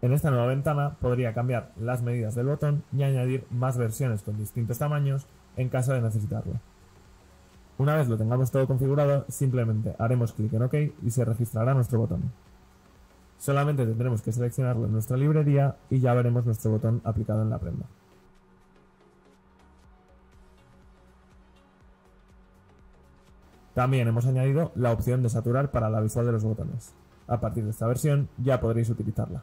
En esta nueva ventana podría cambiar las medidas del botón y añadir más versiones con distintos tamaños en caso de necesitarlo. Una vez lo tengamos todo configurado, simplemente haremos clic en OK y se registrará nuestro botón. Solamente tendremos que seleccionarlo en nuestra librería y ya veremos nuestro botón aplicado en la prenda. También hemos añadido la opción de saturar para la visual de los botones. A partir de esta versión ya podréis utilizarla.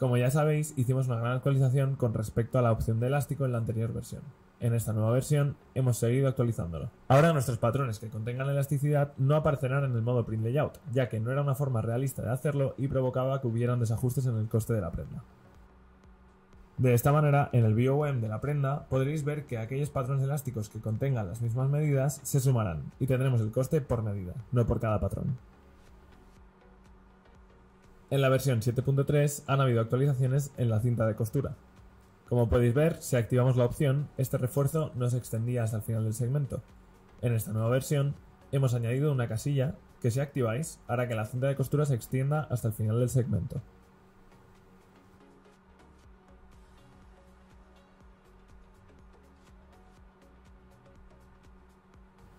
Como ya sabéis, hicimos una gran actualización con respecto a la opción de elástico en la anterior versión. En esta nueva versión hemos seguido actualizándolo. Ahora nuestros patrones que contengan elasticidad no aparecerán en el modo Print Layout, ya que no era una forma realista de hacerlo y provocaba que hubieran desajustes en el coste de la prenda. De esta manera, en el BOM de la prenda podréis ver que aquellos patrones elásticos que contengan las mismas medidas se sumarán y tendremos el coste por medida, no por cada patrón. En la versión 7.3 han habido actualizaciones en la cinta de costura. Como podéis ver, si activamos la opción, este refuerzo no se extendía hasta el final del segmento. En esta nueva versión hemos añadido una casilla que, si activáis, hará que la cinta de costura se extienda hasta el final del segmento.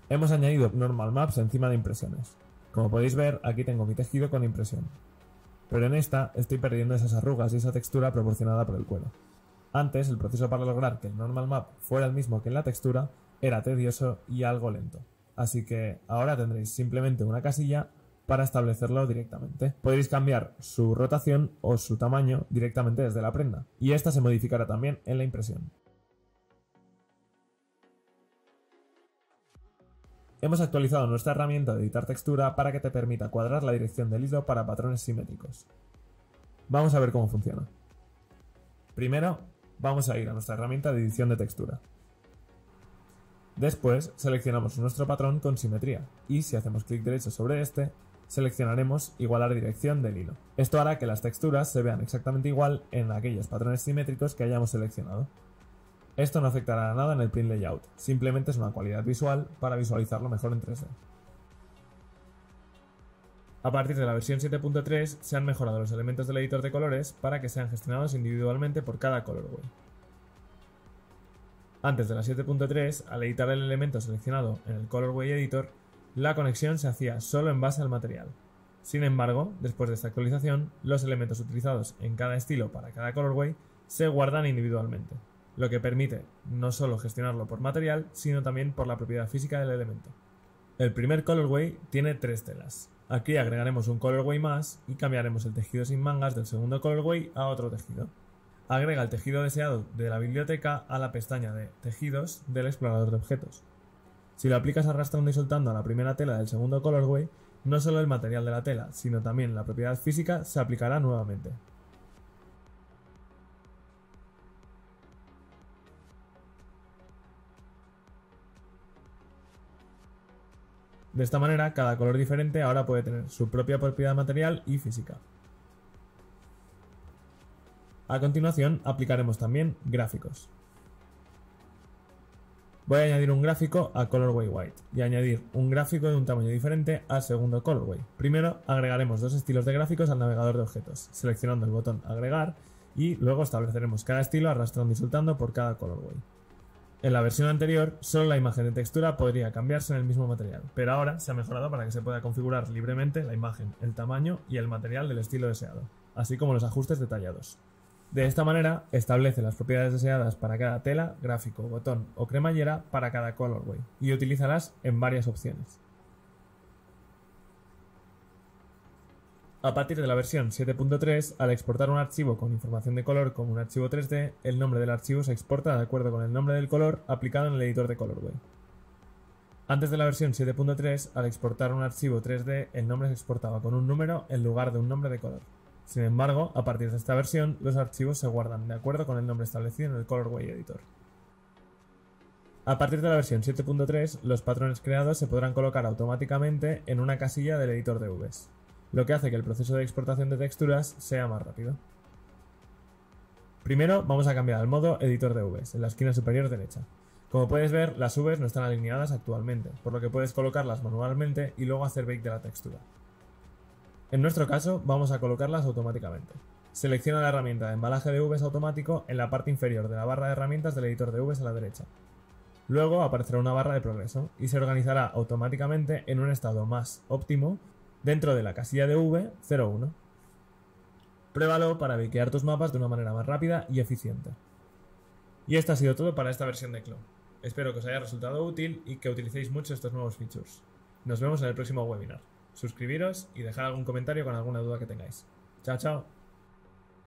Hemos añadido Normal Maps encima de impresiones. Como podéis ver, aquí tengo mi tejido con impresión. Pero en esta estoy perdiendo esas arrugas y esa textura proporcionada por el cuero. Antes, el proceso para lograr que el Normal Map fuera el mismo que en la textura era tedioso y algo lento. Así que ahora tendréis simplemente una casilla para establecerlo directamente. Podréis cambiar su rotación o su tamaño directamente desde la prenda, y esta se modificará también en la impresión. Hemos actualizado nuestra herramienta de editar textura para que te permita cuadrar la dirección del hilo para patrones simétricos. Vamos a ver cómo funciona. Primero, vamos a ir a nuestra herramienta de edición de textura. Después seleccionamos nuestro patrón con simetría y si hacemos clic derecho sobre este, seleccionaremos igualar dirección del hilo. Esto hará que las texturas se vean exactamente igual en aquellos patrones simétricos que hayamos seleccionado. Esto no afectará a nada en el print layout, simplemente es una cualidad visual para visualizarlo mejor en 3D. A partir de la versión 7.3 se han mejorado los elementos del editor de colores para que sean gestionados individualmente por cada colorway. Antes de la 7.3, al editar el elemento seleccionado en el colorway editor, la conexión se hacía solo en base al material. Sin embargo, después de esta actualización, los elementos utilizados en cada estilo para cada colorway se guardan individualmente, lo que permite no solo gestionarlo por material, sino también por la propiedad física del elemento. El primer colorway tiene 3 telas. Aquí agregaremos un colorway más y cambiaremos el tejido sin mangas del segundo colorway a otro tejido. Agrega el tejido deseado de la biblioteca a la pestaña de Tejidos del explorador de objetos. Si lo aplicas arrastrando y soltando a la primera tela del segundo colorway, no solo el material de la tela, sino también la propiedad física se aplicará nuevamente. De esta manera, cada color diferente ahora puede tener su propia propiedad material y física. A continuación, aplicaremos también gráficos. Voy a añadir un gráfico a colorway white y añadir un gráfico de un tamaño diferente al segundo colorway. Primero, agregaremos 2 estilos de gráficos al navegador de objetos, seleccionando el botón agregar y luego estableceremos cada estilo arrastrando y soltando por cada colorway. En la versión anterior, solo la imagen de textura podría cambiarse en el mismo material, pero ahora se ha mejorado para que se pueda configurar libremente la imagen, el tamaño y el material del estilo deseado, así como los ajustes detallados. De esta manera, establece las propiedades deseadas para cada tela, gráfico, botón o cremallera para cada colorway y utilízalas en varias opciones. A partir de la versión 7.3, al exportar un archivo con información de color como un archivo 3D, el nombre del archivo se exporta de acuerdo con el nombre del color aplicado en el editor de colorway. Antes de la versión 7.3, al exportar un archivo 3D, el nombre se exportaba con un número en lugar de un nombre de color. Sin embargo, a partir de esta versión, los archivos se guardan de acuerdo con el nombre establecido en el colorway editor. A partir de la versión 7.3, los patrones creados se podrán colocar automáticamente en una casilla del editor de Vs, lo que hace que el proceso de exportación de texturas sea más rápido. Primero vamos a cambiar al modo editor de Vs, en la esquina superior derecha. Como puedes ver, las Vs no están alineadas actualmente, por lo que puedes colocarlas manualmente y luego hacer bake de la textura. En nuestro caso, vamos a colocarlas automáticamente. Selecciona la herramienta de embalaje de Vs automático en la parte inferior de la barra de herramientas del editor de Vs a la derecha. Luego aparecerá una barra de progreso y se organizará automáticamente en un estado más óptimo dentro de la casilla de V01. Pruébalo para bakear tus mapas de una manera más rápida y eficiente. Y esto ha sido todo para esta versión de Clo. Espero que os haya resultado útil y que utilicéis mucho estos nuevos features. Nos vemos en el próximo webinar. Suscribiros y dejar algún comentario con alguna duda que tengáis. Chao, chao.